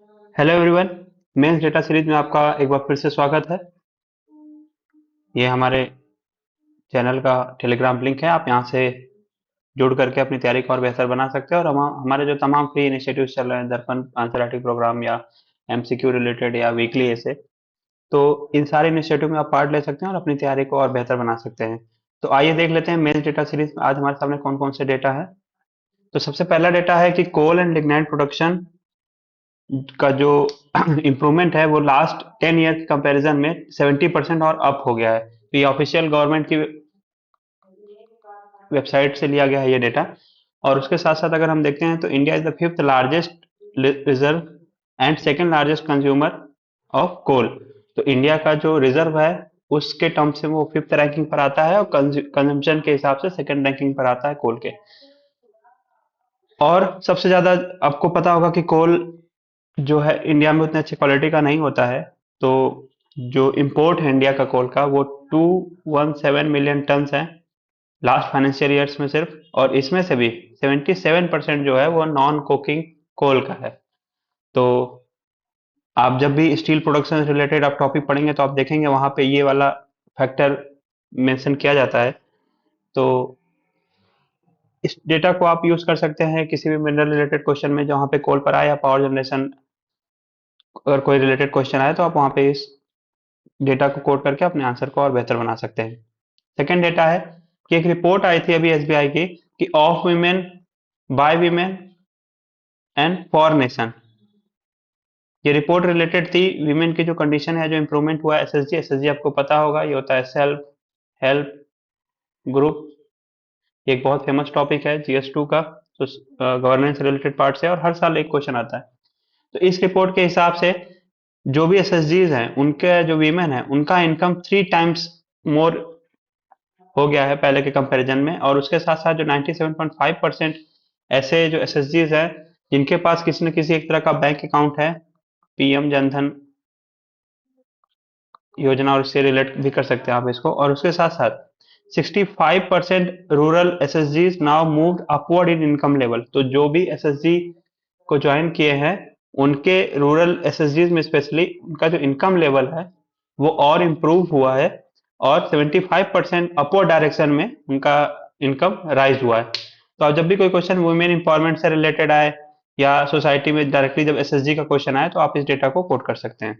Hello everyone. Mains data series में आपका एक बार फिर से स्वागत है। ये हमारे चैनल का टेलीग्राम लिंक है। आप यहाँ से जुड़ करके अपनी तैयारी को और बेहतर बना सकते हैं। और हम हमारे जो तमाम फ्री इनिशिएटिव चल रहे हैं, दर्पण आंसर प्रोग्राम या एमसीक्यू रिलेटेड या वीकली ऐसे, तो इन सारे इनिशिएटिव में आप पार्ट ले सकते हैं और अपनी तैयारी को और बेहतर बना सकते हैं। तो आइए देख लेते हैं मेंस डेटा सीरीज में आज हमारे सामने कौन कौन से डेटा है। तो सबसे पहला डेटा है कि कोल एंड लिग्नाइट प्रोडक्शन का जो इम्प्रूवमेंट है वो लास्ट 10 ईयर के कंपैरिजन में 70% और अप हो गया है। तो ये ऑफिशियल गवर्नमेंट की वेबसाइट से लिया गया है ये डेटा। और उसके साथ साथ अगर हम देखते हैं तो India is the fifth largest reserve and second largest consumer of coal. तो इंडिया का जो रिजर्व है उसके टर्म से वो फिफ्थ रैंकिंग पर आता है और कंजम्पशन के हिसाब से सेकंड रैंकिंग पर आता है कोल के। और सबसे ज्यादा आपको पता होगा कि कोल जो है इंडिया में उतने अच्छी क्वालिटी का नहीं होता है। तो जो इंपोर्ट है इंडिया का कोल का वो 217 मिलियन टन है लास्ट फाइनेंशियल ईयर्स में सिर्फ। और इसमें से भी 77% जो है वो नॉन कोकिंग कोल का है। तो आप जब भी स्टील प्रोडक्शन से रिलेटेड आप टॉपिक पढ़ेंगे तो आप देखेंगे वहां पे ये वाला फैक्टर मेंशन किया जाता है। तो इस डेटा को आप यूज कर सकते हैं किसी भी मिनरल रिलेटेड क्वेश्चन में जहाँ पे कोल पर आए या पावर जनरेशन अगर कोई रिलेटेड क्वेश्चन आए तो आप वहां पे इस डेटा को कोड करके अपने आंसर को और बेहतर बना सकते हैं। सेकंड डेटा है कि एक रिपोर्ट आई थी अभी एसबीआई की कि of women by women and for nation. ये रिपोर्ट रिलेटेड थी वीमेन की जो कंडीशन है, जो इंप्रूवमेंट हुआ है। एसएसजी आपको पता होगा, ये होता है सेल्फ हेल्प ग्रुप। ये एक बहुत फेमस टॉपिक है जीएस 2 का, तो गवर्नेंस रिलेटेड पार्ट से और हर साल एक क्वेश्चन आता है। तो इस रिपोर्ट के हिसाब से जो भी एसएसजीज हैं उनके जो वीमेन है उनका इनकम 3 टाइम्स मोर हो गया है पहले के कंपैरिजन में। और उसके साथ साथ जो 97.5% ऐसे जो एसएसजीज हैं जिनके पास किसी न किसी एक तरह का बैंक अकाउंट है, पीएम जनधन योजना, और इससे रिलेट भी कर सकते हैं आप इसको। और उसके साथ साथ 65% रूरल एसएसजीज now moved upward in income level. तो जो भी एसएसजी को ज्वाइन किए हैं उनके रूरल एसएसजीज में स्पेशली उनका जो इनकम लेवल है वो और इम्प्रूव हुआ है। और 75% अपवर्ड डायरेक्शन में उनका इनकम राइज हुआ है। तो अब जब भी कोई क्वेश्चन वुमेन इंपावरमेंट से रिलेटेड आए या सोसाइटी में डायरेक्टली जब एसएसजी का क्वेश्चन आए तो आप इस डेटा को कोट कर सकते हैं।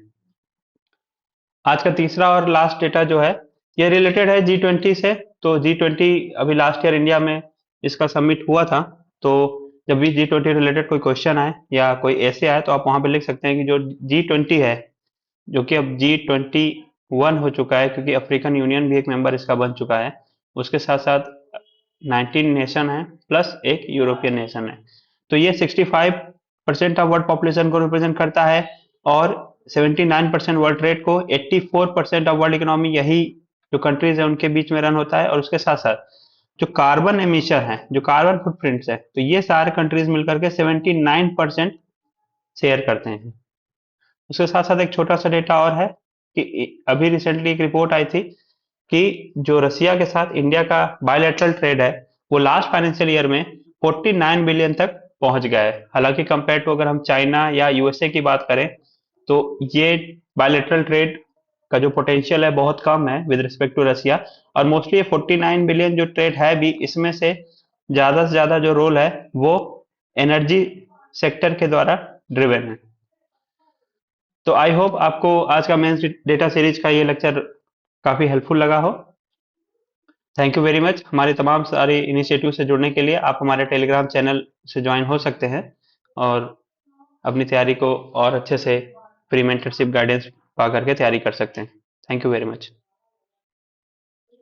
आज का तीसरा और लास्ट डेटा जो है ये रिलेटेड है G20 से। तो G20 अभी लास्ट ईयर इंडिया में इसका समिट हुआ था। तो जब भी G20 रिलेटेड कोई क्वेश्चन आए या कोई ऐसे आए तो आप वहां पे लिख सकते हैं कि जो G20 है, जो कि अब G21 हो चुका है क्योंकि अफ्रीकन यूनियन भी एक मेंबर इसका बन चुका है। उसके साथ साथ 19 नेशन है प्लस एक यूरोपियन नेशन है। तो ये 65% ऑफ वर्ल्ड पॉपुलेशन को रिप्रेजेंट करता है। और 79% वर्ल्ड ट्रेड को, 84% ऑफ वर्ल्ड इकोनॉमी यही जो कंट्रीज है उनके बीच में रन होता है। और उसके साथ साथ जो कार्बन एमिशन है, जो कार्बन फुटप्रिंट्स है, तो ये सारे कंट्रीज मिलकर के 79% शेयर करते हैं। उसके साथ साथ एक छोटा सा डेटा और है कि अभी रिसेंटली एक रिपोर्ट आई थी कि जो रसिया के साथ इंडिया का बायलैटरल ट्रेड है वो लास्ट फाइनेंशियल ईयर में 49 बिलियन तक पहुंच गया है। हालांकि कंपेयर टू अगर हम चाइना या यूएसए की बात करें तो ये बायलैटरल ट्रेड का जो पोटेंशियल है बहुत कम है विद रिस्पेक्ट टू रसिया। और मोस्टली ये 49 बिलियन जो ट्रेड है भी, इसमें से ज्यादा जो रोल है वो एनर्जी सेक्टर के द्वारा ड्रिवन है। तो आई होप आपको आज का मेंस डेटा सीरीज का ये लेक्चर काफी हेल्पफुल लगा हो। Thank you very much. हमारे तमाम सारे इनिशिएटिव से जुड़ने के लिए आप हमारे टेलीग्राम चैनल से ज्वाइन हो सकते हैं और अपनी तैयारी को और अच्छे से प्री मेंटरशिप गाइडेंस पा करके तैयारी कर सकते हैं। Thank you very much.